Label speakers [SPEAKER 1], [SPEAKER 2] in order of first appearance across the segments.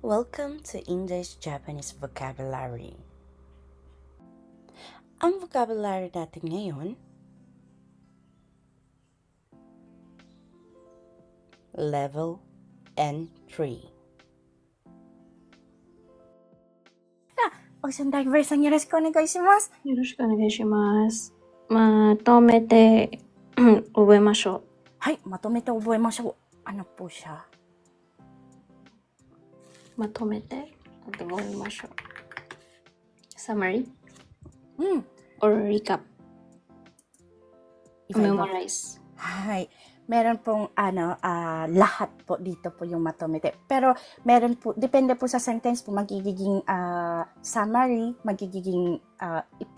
[SPEAKER 1] Welcome to English-Japanese Vocabulary. Ang vocabulary natin ngayon, Level N3.
[SPEAKER 2] オーシャンダイバーさんよろしくお願いします。
[SPEAKER 3] よろしくお願いします。まとめて覚えましょ
[SPEAKER 2] はい、まとめて覚えましょう。Ano po siya?
[SPEAKER 3] う。まとめて覚えましょう。Summary or recap.
[SPEAKER 2] Iba-iba.
[SPEAKER 3] Memorize.
[SPEAKER 2] Hi. Meron pong lahat po dito po yung matomete. Pero meron po, depende po sa sentence po, magiging summary, magiging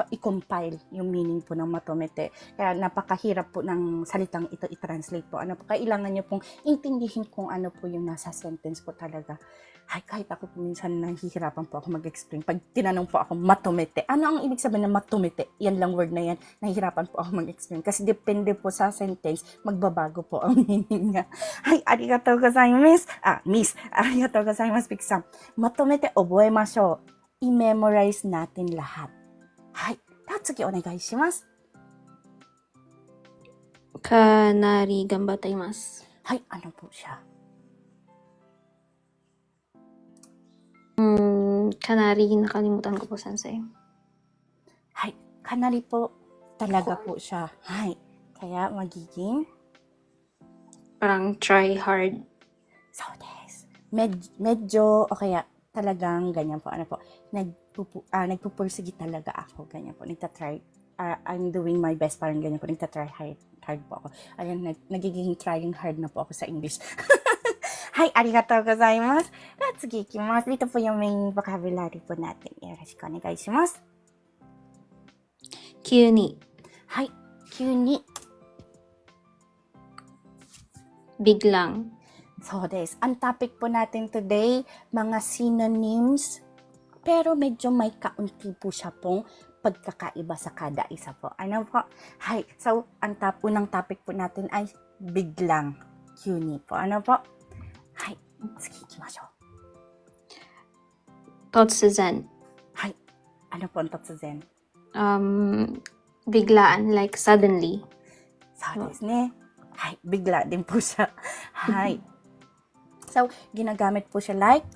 [SPEAKER 2] i-compile yung meaning po ng matomete. Kaya napakahirap po ng salitang ito i-translate po. Ano po, kailangan nyo pong intindihin kung ano po yung nasa sentence po talaga. Ay, kahit ako po minsan nahihirapan po ako mag-explain. Pag tinanong po ako matomete, ano ang ibig sabihin ng matomete? Yan lang word na yan. Nahihirapan po ako mag-explain. Kasi depende po sa sentence, magbabago po ang meaning niya. Ay, arigatou gozaimasu. Miss, arigatou gozaimasu, Pik-san. Matomete oboemashou. I-memorize natin lahat. Hay, tatsugi onegai shimasu.
[SPEAKER 3] かなり頑張っています。
[SPEAKER 2] Hay, ano po siya?
[SPEAKER 3] かなり nakalimutan ko po, sensei.
[SPEAKER 2] Hay, kanari po talaga po siya. Hay, kaya magiging
[SPEAKER 3] Parang try hard.
[SPEAKER 2] so des. Medyo, o kaya talagang ganyan po. Ano po, nagpupursige talaga ako. Ganyan po, nagtatry. I'm doing my best, parang ganyan po. Nagtatry hard po ako. Ayan, nagiging trying hard na po ako sa English. Hi, arigatou gozaimasu. Tatsugi ikimasu. Dito po yung main vocabulary po natin. Yoroshiku onegai shimasu.
[SPEAKER 3] 急に
[SPEAKER 2] Hi, 急に
[SPEAKER 3] biglang.
[SPEAKER 2] So, des. Ang topic po natin today, mga synonyms, pero medyo may kaunti po siya pong pagkakaiba sa kada isa po. Ano po? Hi. So, ang unang topic po natin ay biglang. Kyuni po. Ano po? Hi. Sige, ikimashou.
[SPEAKER 3] 突然。
[SPEAKER 2] Hi. Ano po ang totsuzen?
[SPEAKER 3] Biglaan, like suddenly.
[SPEAKER 2] So, des ne. Hi. Bigla din po siya. Hi. So, ginagamit po siya like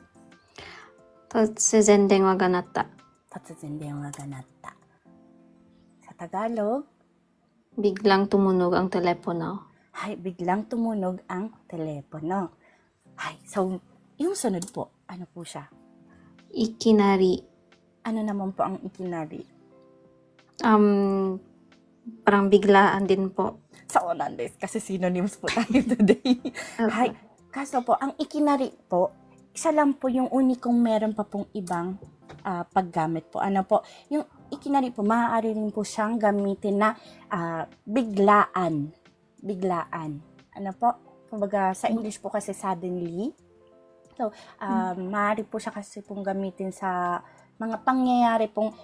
[SPEAKER 3] 突然電話が鳴った。
[SPEAKER 2] totsuzen denwa ga natta. Sa Tagalog,
[SPEAKER 3] Biglang tumunog ang telepono.
[SPEAKER 2] Hay, biglang tumunog ang telepono. Hay, so, yung sunod po, ano po siya?
[SPEAKER 3] いきなり。
[SPEAKER 2] Ano naman po ang ikinari?
[SPEAKER 3] Parang biglaan din po.
[SPEAKER 2] So, nandes, kasi synonyms po tayo today. Hay, kaso po, ang ikinari po, isa lang po yung unikong meron pa pong ibang paggamit po. Ano po? Yung ikinari po, maaari rin po siyang gamitin na biglaan. Biglaan. Ano po? Kumbaga, sa English po kasi suddenly. So, maaari po siya kasi pong gamitin sa mga pangyayari pong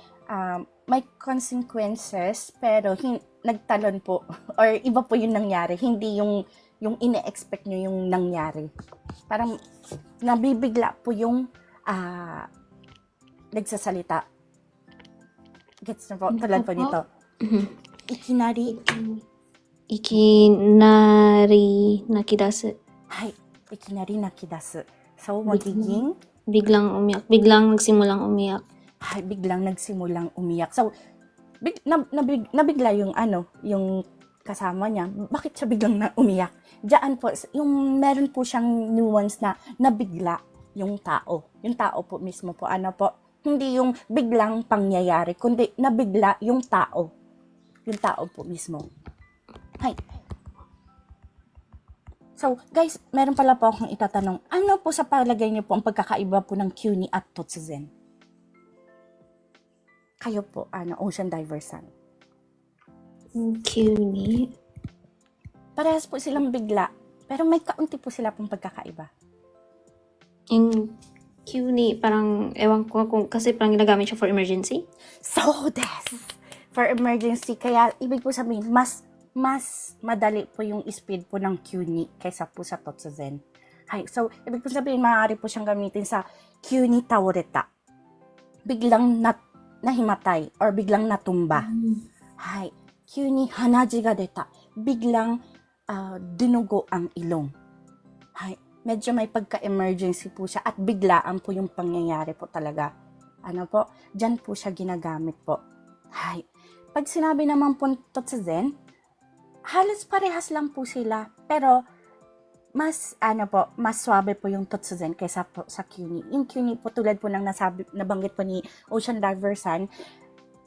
[SPEAKER 2] may consequences, pero nagtalon po. Or iba po yung nangyari. Hindi yung ine-expect nyo yung nangyari. Parang nabibigla po yung nagsasalita. Gets na po? Tulad po nito. Ikinari.
[SPEAKER 3] いきなり泣き出す。
[SPEAKER 2] Hay, ikinari nakidasu. So, magiging
[SPEAKER 3] Biglang umiyak. Biglang nagsimulang umiyak.
[SPEAKER 2] hay, biglang nagsimulang umiyak. So, nabigla yung yung kasama niya. Bakit siya biglang umiyak? Diyan po, yung meron po siyang nuance na nabigla yung tao. Yung tao po mismo po. Ano po? Hindi yung biglang pangyayari, kundi nabigla yung tao. Yung tao po mismo. Hay. So, guys, meron pala po akong itatanong. Ano po sa palagay niyo po ang pagkakaiba po ng kyuni at totsuzen? Kayo po, ocean diver-san.
[SPEAKER 3] 急に
[SPEAKER 2] Parehas po silang bigla, pero may kaunti po sila pong pagkakaiba.
[SPEAKER 3] Yung急にparang, ewan ko kung kasi parang ginagamit siya for emergency.
[SPEAKER 2] So, des! For emergency, kaya ibig po sabihin, mas madali po yung speed po ng kyuni kaysa po sa totsuzen. Hay, so, ibig po sabihin, maaari po siyang gamitin sa Q ni taoreta. Biglang nahimatay or biglang natumba. Hay, Q ni hanaji ga deta. Biglang dinugo ang ilong. Hay, medyo may pagka-emergency po siya at biglaan po yung pangyayari po talaga. Ano po, dyan po siya ginagamit po. Hay, pag sinabi naman po totsuzen, halos parehas lang po sila, pero mas swabe po yung totsuzen kaysa po sa Kyuni. Yung Kyuni po tulad po ng nabanggit po ni Ocean Diver-san,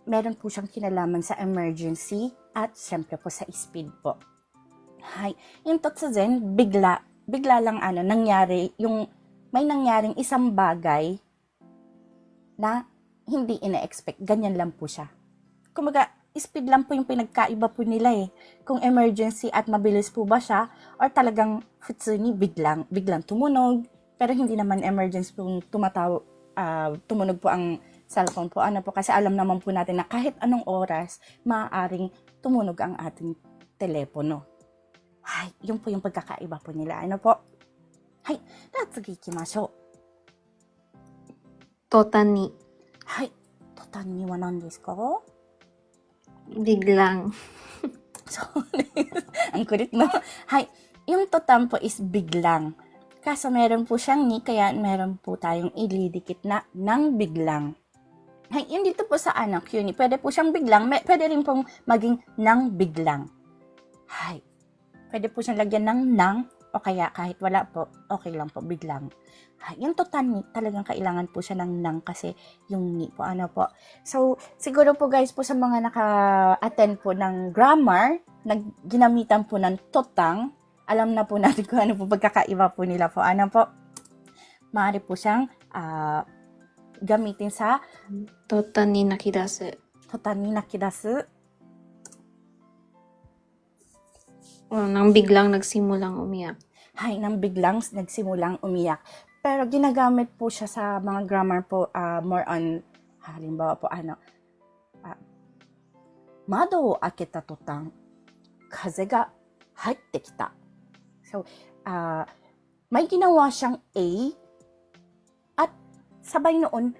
[SPEAKER 2] meron po siyang kinalaman sa emergency at syempre po sa speed po. Hay, yung totsuzen, bigla lang nangyari, yung may nangyaring isang bagay na hindi ina-expect. Ganyan lang po siya. Kumaga, speed lang po yung pinagkaiba po nila eh. Kung emergency at mabilis po ba siya or talagang futsuni biglang tumunog pero hindi naman emergency po tumunog po ang cellphone po. Ano po kasi alam naman po natin na kahit anong oras maaaring tumunog ang ating telepono. Hay, yun po yung pagkakaiba po nila. Ano po? Hay, tatsugi ikimashou.
[SPEAKER 3] Totani.
[SPEAKER 2] Hay, totani wa nan desu ka?
[SPEAKER 3] Biglang.
[SPEAKER 2] So, ang kulit no? Hay, yung totan po is biglang. Kaso meron po siyang ni, kaya meron po tayong ilidikit na ng biglang. Hay, yun dito po sa Kyuni, pwede po siyang biglang, pwede rin pong maging ng biglang. Hay, pwede po siyang lagyan ng nang, o kaya kahit wala po, okay lang po, biglang. Hay, yung totan ni, talagang kailangan po siya ng nang kasi yung ni po, po. So, siguro po guys po sa mga naka-attend po ng grammar, ginamitan po ng totang, alam na po natin kung ano po pagkakaiba po nila po. Po? Maaari po siyang gamitin sa
[SPEAKER 3] Totani nakidasu.
[SPEAKER 2] totan ni nakidasu.
[SPEAKER 3] Nang biglang nagsimulang umiyak.
[SPEAKER 2] Hay, nang biglang nagsimulang umiyak. Pero ginagamit po siya sa mga grammar po, more on, halimbawa po, mado o aketa totang, kaze ga haite kita. So, may ginawa siyang A, at sabay noon,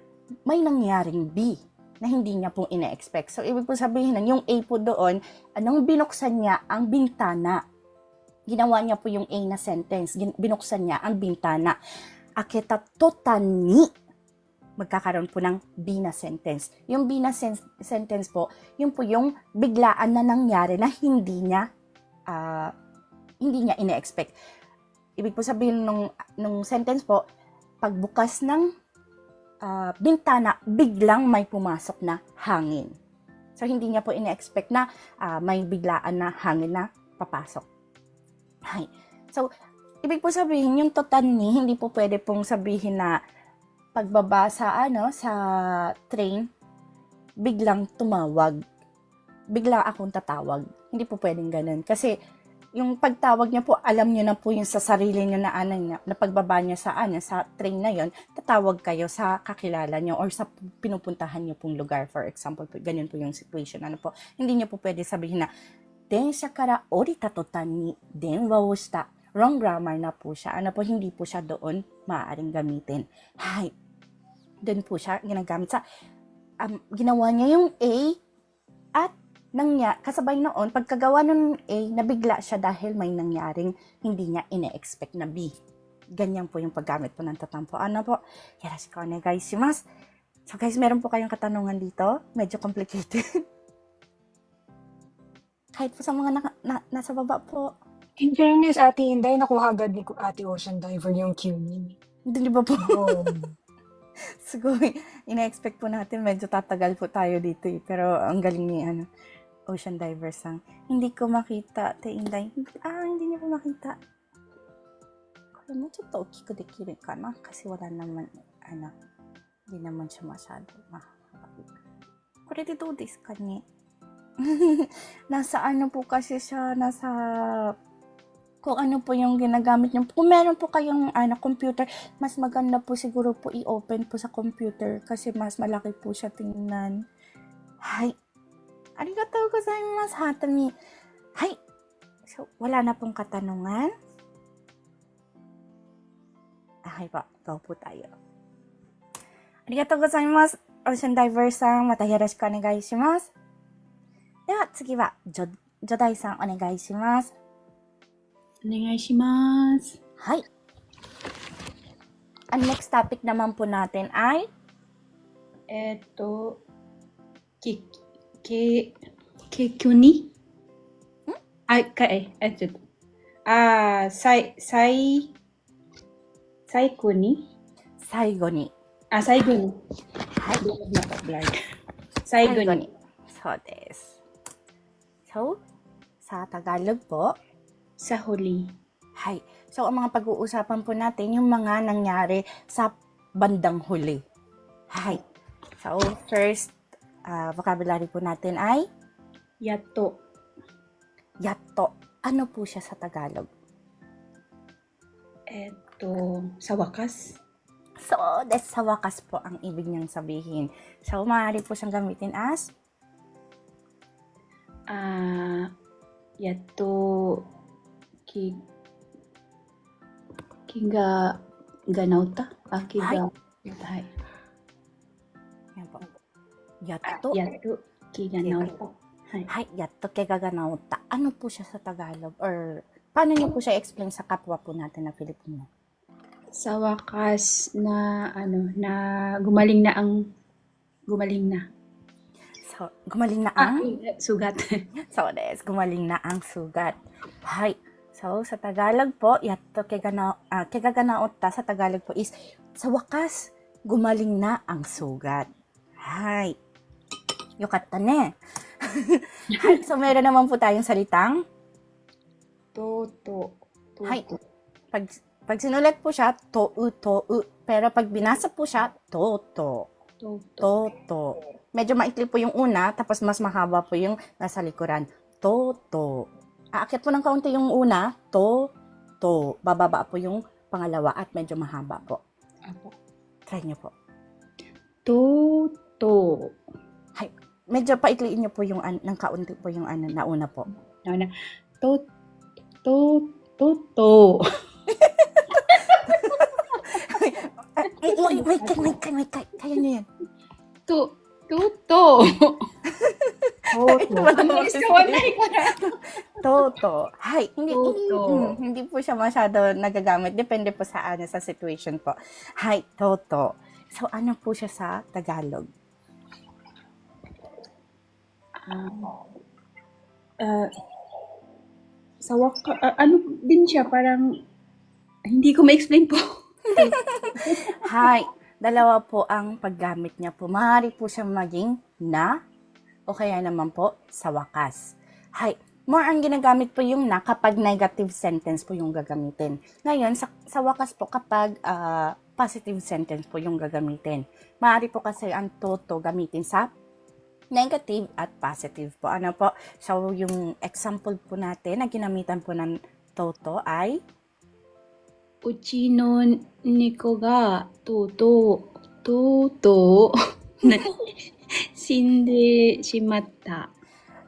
[SPEAKER 2] may nangyaring B na hindi niya pong ina-expect. So, ibig po sabihin na yung A po doon, nung binuksan niya ang bintana, ginawa niya po yung A na sentence, binuksan niya ang bintana. Aketa totan ni, magkakaroon po ng B na sentence. Yung B na sentence po, yun po yung biglaan na nangyari na hindi niya ina-expect. Ibig po sabihin nung sentence po, pagbukas ng bintana, biglang may pumasok na hangin. So, hindi niya po ina-expect na may biglaan na hangin na papasok. Hay. So, ibig po sabihin, yung totan ni, hindi po pwede pong sabihin na pagbaba sa train, biglang tumawag. Bigla akong tatawag. Hindi po pwedeng ganun. Kasi, yung pagtawag niya po, alam niyo na po yung sa sarili niyo na na pagbaba niya sa train na yon, tatawag kayo sa kakilala niyo or sa pinupuntahan niyo pong lugar. For example, ganyan po yung situation. Hindi niyo po pwede sabihin na, densha kara orita totan ni denwa wo shita. Wrong grammar na po siya. Hindi po siya doon maaaring gamitin. Hay. Doon po siya ginagamit sa, ginawa niya yung A at kasabay noon, pagkagawa ng A, nabigla siya dahil may nangyaring hindi niya ina-expect na B. Ganyan po yung paggamit po ng tatampo. Po? Yoroshiku onegai shimasu. So guys, meron po kayong katanungan dito. Medyo complicated. Kahit po sa mga nasa baba po.
[SPEAKER 4] In fairness, Ate Inday, nakuha agad ni Ate Ocean Diver yung Cuny.
[SPEAKER 2] Hindi ba po?
[SPEAKER 4] Oo.
[SPEAKER 2] Siguro, ina-expect po natin medyo tatagal po tayo dito eh. Pero ang galing ni Ocean Diver sang. Hindi ko makita, Ate Inday. Hindi niya po makita. Kaya mo, chotto okiku dekiru ka na? Kasi wala naman, hindi naman siya masyado mahaba. Kore de do desu ka ni? Nasa po kasi siya, kung ano po yung ginagamit niyo. Kung meron po kayong computer, mas maganda po siguro po i-open po sa computer kasi mas malaki po siya tingnan. Hay. Arigatou gozaimasu, Hatami. Hay. So, wala na pong katanungan. Okay po, go po tayo. Arigatou gozaimasu. Ocean Diver さん、またよろしくお願いします。では次は、ジョダイさんお願いします。
[SPEAKER 5] お願いします。
[SPEAKER 2] はい。Ang next topic naman po natin ay,
[SPEAKER 5] き、去にちょっと。最後に
[SPEAKER 2] 最後に。
[SPEAKER 5] 最後に。
[SPEAKER 2] はい。
[SPEAKER 5] 最後に。
[SPEAKER 2] そうです。So, sa Tagalog po,
[SPEAKER 5] Sa huli.
[SPEAKER 2] Hi. So, ang mga pag-uusapan po natin, yung mga nangyari sa bandang huli. Hi. So, first vocabulary po natin ay,
[SPEAKER 5] やっと。
[SPEAKER 2] yatto. Ano po siya sa Tagalog?
[SPEAKER 5] Sa wakas.
[SPEAKER 2] So, sa wakas po ang ibig niyang sabihin. So, maaari po siyang gamitin as,
[SPEAKER 5] やっと、気が治った気が、
[SPEAKER 2] はい
[SPEAKER 5] はい。
[SPEAKER 2] yan po. Yatto.
[SPEAKER 5] やっと気が治った。はい。
[SPEAKER 2] Hi, yatto kega ga naota. Ano po siya sa Tagalog? Or, paano niyo po siya explain sa kapwa po natin na Pilipino?
[SPEAKER 5] Sa wakas na gumaling na.
[SPEAKER 2] So, gumaling na ang?
[SPEAKER 5] Sugat.
[SPEAKER 2] So, gumaling na ang sugat. Hi. So, sa Tagalog po, yatto kega ga naota sa Tagalog po is, sa wakas, gumaling na ang sugat. Hi. Yukatta ne. Hi. So, meron naman po tayong salitang,
[SPEAKER 5] Toto.
[SPEAKER 2] Hi. Pag sinulat po siya, tou. Pero pag binasa po siya, toto. Medyo maikli po yung una, tapos mas mahaba po yung nasa likuran. Toto. Aakyat po ng kaunti yung una, toto. Bababa po yung pangalawa at medyo mahaba po.
[SPEAKER 5] Apo.
[SPEAKER 2] Try niyo po.
[SPEAKER 5] Toto.
[SPEAKER 2] Medyo paikliin niyo po yung ng kaunti po yung nauna po.
[SPEAKER 5] Toto.
[SPEAKER 2] May kaya niyo yan.
[SPEAKER 5] Toto.
[SPEAKER 2] Toto. Hi.
[SPEAKER 5] Toto.
[SPEAKER 2] Hindi po siya masyado nagagamit. Depende po sa sa situation po. Hi, toto. So, ano po siya sa Tagalog?
[SPEAKER 5] Sa ano din siya, parang hindi ko ma-explain po.
[SPEAKER 2] Hi. Dalawa po ang paggamit niya po. Maaari po siyang maging na o kaya naman po sa wakas. Hi. More ang ginagamit po yung na kapag negative sentence po yung gagamitin. Ngayon, sa wakas po kapag positive sentence po yung gagamitin. Maaari po kasi ang toto gamitin sa negative at positive po. Ano po? So, yung example po natin na ginamitan po ng toto ay,
[SPEAKER 5] うちの猫がとうとう死んでしまった。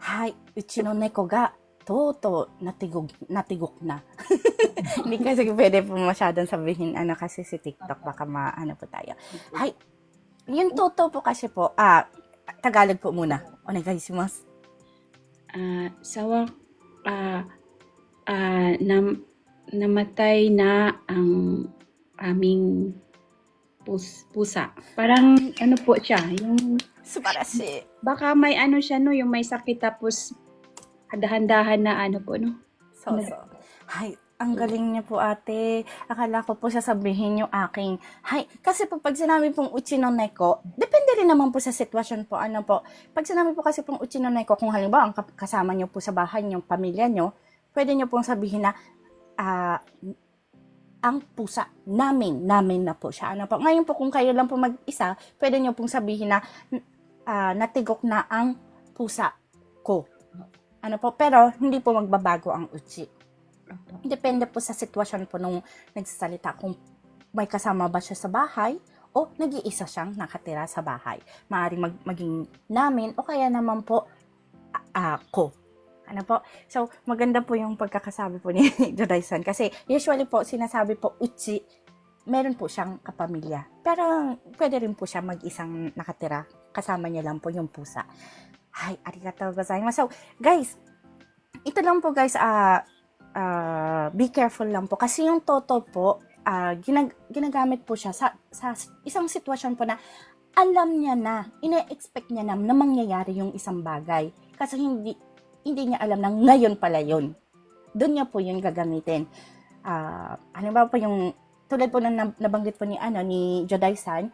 [SPEAKER 2] Hi, uchi no neko ga toto natigok na. Hindi kasi pwede po masyadong sabihin kasi si TikTok baka maano po tayo. Hi, yung toto po kasi po, Tagalog po muna. Onegaishimasu.
[SPEAKER 5] Namatay na ang aming pusa. Parang ano po siya, yung
[SPEAKER 2] Subarashi.
[SPEAKER 5] baka may ano siya no, yung may sakit tapos dahan-dahan na ano po no.
[SPEAKER 2] So. Hi, ang galing niya po ate. Akala ko po sasabihin yung aking, hi, kasi po pag sinabi pong uchi no neko, depende rin naman po sa sitwasyon po. Ano po, pag sinabi po kasi pong uchi no neko, kung halimbawa ang kasama niyo po sa bahay niyo, pamilya niyo, pwede niyo pong sabihin na, ang pusa namin na po siya. Ano po? Ngayon po kung kayo lang po mag-isa, pwede niyo pong sabihin na natigok na ang pusa ko. Ano po? Pero hindi po magbabago ang uchi. Depende po sa sitwasyon po nung nagsasalita kung may kasama ba siya sa bahay o nag-iisa siyang nakatira sa bahay. Maaaring maging namin o kaya naman po ako. Ano po? So, maganda po yung pagkakasabi po ni Joday-san kasi usually po sinasabi po uchi meron po siyang kapamilya. Pero pwede rin po siya mag-isang nakatira. Kasama niya lang po yung pusa. Hay, arigatou gozaimasu. So, guys, ito lang po guys, be careful lang po. Kasi yung toto po, ginagamit po siya sa isang sitwasyon po na alam niya na, ina-expect niya na mangyayari yung isang bagay. Kasi hindi niya alam na ngayon pala yun. Doon niya po yun gagamitin. Ano ba po yung, tulad po na nabanggit po ni Joday-san,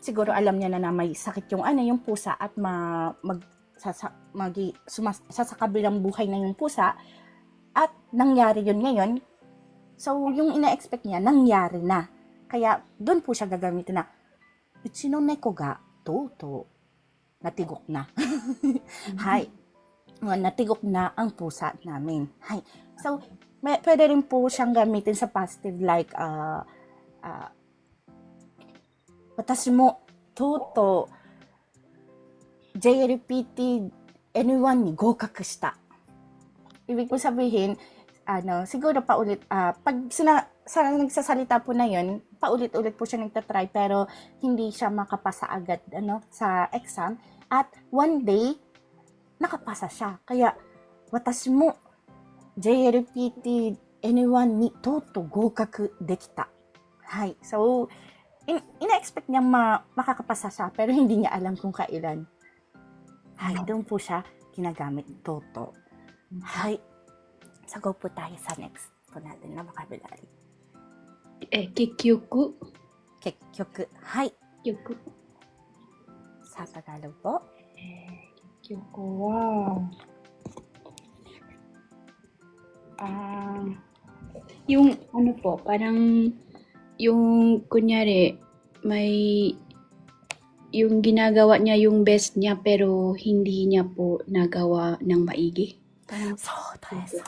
[SPEAKER 2] siguro alam niya na may sakit yung pusa at sa kabilang buhay na yung pusa at nangyari yun ngayon. So, yung ina-expect niya, nangyari na. Kaya, doon po siya gagamitin na, uchi no neko ga, toto, natigok na. Hay. Natigok na ang pusa namin. Hay. So, pwede rin po siyang gamitin sa positive like, watashi mo, toto, JLPT N1 ni gokaku shita. Ibig po sabihin, siguro paulit, pag nagsasalita po na yun, paulit-ulit po siya nagtatry pero hindi siya makapasa agad sa exam at one day nakapasa siya. Kaya watashi mo JLPT N1 ni toto gokaku dekita. Hay. So ina-expect niya makakapasa siya pero hindi niya alam kung kailan. Hay, doon po siya ginagamit toto. Hay. So go po tayo sa next po natin na vocabulary.
[SPEAKER 5] 結局、
[SPEAKER 2] 結局。はい。
[SPEAKER 5] 結局、
[SPEAKER 2] さあ、Tagalog po.
[SPEAKER 5] 結局は、yung ano po, parang yung kunyari yung ginagawa niya yung best niya pero hindi niya po nagawa ng maigi. Parang,
[SPEAKER 2] So, desu.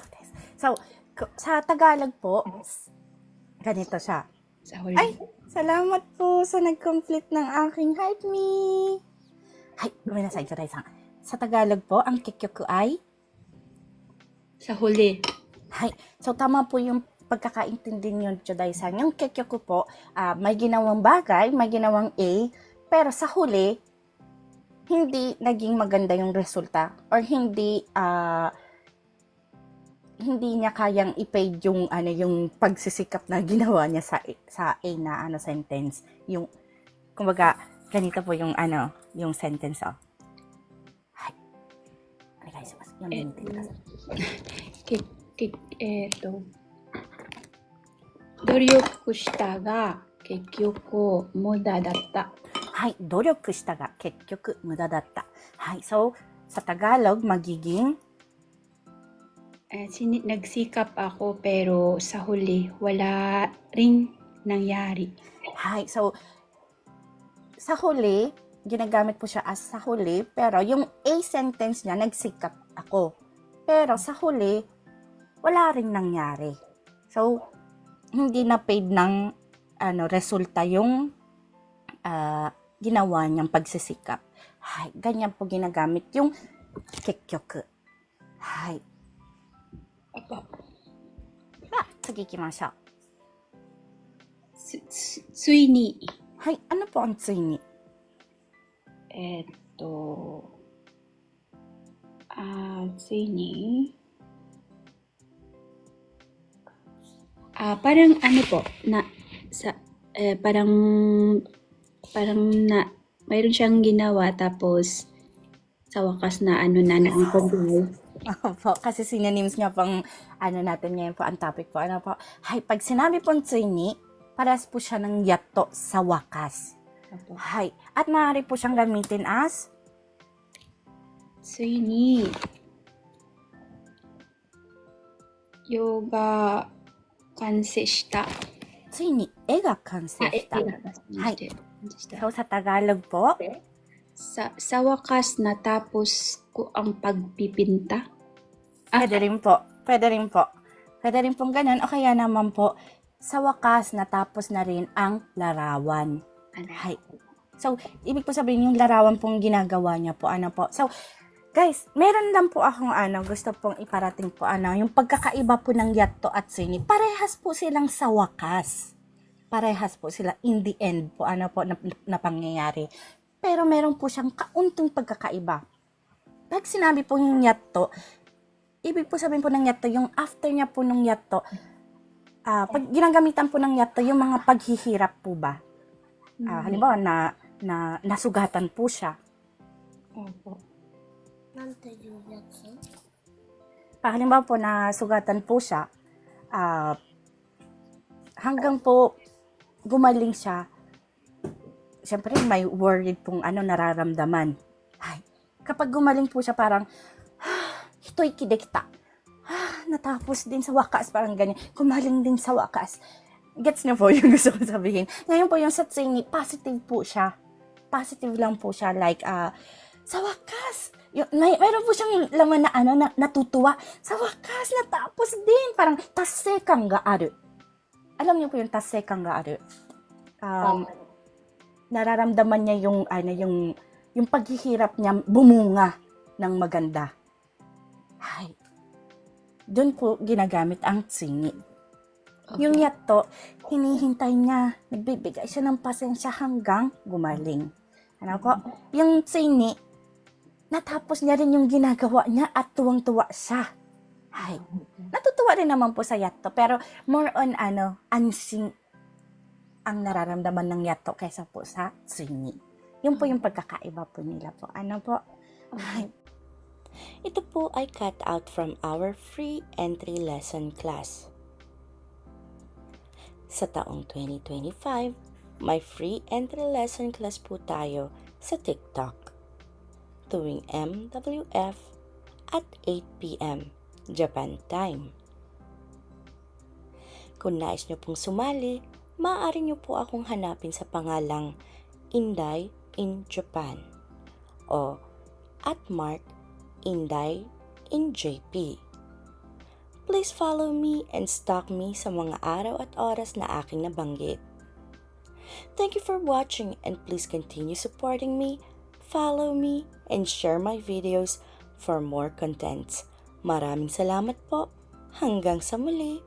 [SPEAKER 2] So, sa Tagalog po, ganito siya.
[SPEAKER 5] sa huli.
[SPEAKER 2] Ay, salamat po sa nag-complete ng aking Heart Me. Hay, guminasay, Joday-san. Sa Tagalog po, ang kikyoku ay?
[SPEAKER 5] Sa huli.
[SPEAKER 2] Hay. So, tama po yung pagkakaintindi niyo, Joday-san. Yung kikyoku po, may ginawang bagay, may ginawang A, pero sa huli, hindi naging maganda yung resulta or hindi niya kayang i-paid yung yung pagsisikap na ginawa niya sa A na sentence. Yung kumbaga ganito po yung yung sentence Hay. Onegaishimasu. Yonde mite kudasai.
[SPEAKER 5] 努力したが結局無駄だった。
[SPEAKER 2] Hay, 努力したが結局無駄だった。Hay, so sa Tagalog magiging
[SPEAKER 5] Nagsikap ako pero sa huli wala ring nangyari.
[SPEAKER 2] Hay, so sa huli, ginagamit po siya as sa huli, pero yung A sentence niya, nagsikap ako. Pero sa huli, wala ring nangyari. So, hindi na paid ng resulta yung ginawa niyang pagsisikap. Hay, ganyan po ginagamit yung kekyoku. Hay. Sige, ikimashou.
[SPEAKER 5] ついに、
[SPEAKER 2] Hay, ano po ang tsui ni?
[SPEAKER 5] ついに、parang ano po, mayroon siyang ginawa tapos sa wakas na na ang pagbuhay.
[SPEAKER 2] Po, kasi synonyms nga pang natin ngayon po, ang topic po. Hay, pag sinabi pong tsui ni, parehas po siya ng yatto sa wakas. Hay, at maaari po siyang gamitin as
[SPEAKER 5] ついに、ヨガ完成した。
[SPEAKER 2] ついに絵が完成した。
[SPEAKER 5] はい。
[SPEAKER 2] So, sa Tagalog po,
[SPEAKER 5] Sa wakas natapos ko ang pagpipinta.
[SPEAKER 2] pwede rin po. Pwede rin pong ganun. O kaya naman po, sa wakas natapos na rin ang larawan. Hay. So, ibig po sabihin yung larawan pong ginagawa niya po. So, guys, meron lang po akong gusto pong iparating po yung pagkakaiba po ng yatto at tsui ni. Parehas po silang sa wakas. parehas po sila in the end po ano po na pangyayari. Pero meron po siyang kaunting pagkakaiba. Pag sinabi po yung yatto, ibig po sabihin po ng yatto, yung after niya po ng yatto, pag ginagamitan po ng yatto, yung mga paghihirap po ba? Halimbawa na nasugatan po siya.
[SPEAKER 3] Opo.
[SPEAKER 2] Halimbawa po nasugatan po siya, hanggang po gumaling siya, syempre may worried pong nararamdaman. Ay, kapag gumaling po siya parang, hito'y kidekita. Natapos din sa wakas, parang ganyan. Gumaling din sa wakas. Gets niyo po yung gusto ko sabihin. Ngayon po yung sa tsingi, positive po siya. Positive lang po siya, like, sa wakas. Mayroon po siyang laman na natutuwa. Sa wakas, natapos din. Parang, tasekang ga aru. Alam niyo po yung tasekang ga aru. Nararamdaman niya yung paghihirap niya bumunga ng maganda. Ay, doon po ginagamit ang tsingi. Yung yatto, hinihintay niya, nagbibigay siya ng pasensya hanggang gumaling. Ano po? Yung tsingi, natapos niya rin yung ginagawa niya at tuwang-tuwa siya. Ay, natutuwa rin naman po sa yatto, pero more on unsing ang nararamdaman ng yatto kaysa po sa tsingi. Yun po yung pagkakaiba po nila po. Ano po? Ay,
[SPEAKER 1] Ito po ay cut out from our free entry lesson class. Sa taong 2025, may free entry lesson class po tayo sa TikTok tuwing MWF at 8 p.m. Japan time. Kung nais nyo pong sumali, maaari nyo po akong hanapin sa pangalang Inday in Japan o @Inday in JP. Please follow me and stalk me sa mga araw at oras na aking nabanggit. Thank you for watching and please continue supporting me, follow me, and share my videos for more contents. Maraming salamat po. Hanggang sa muli.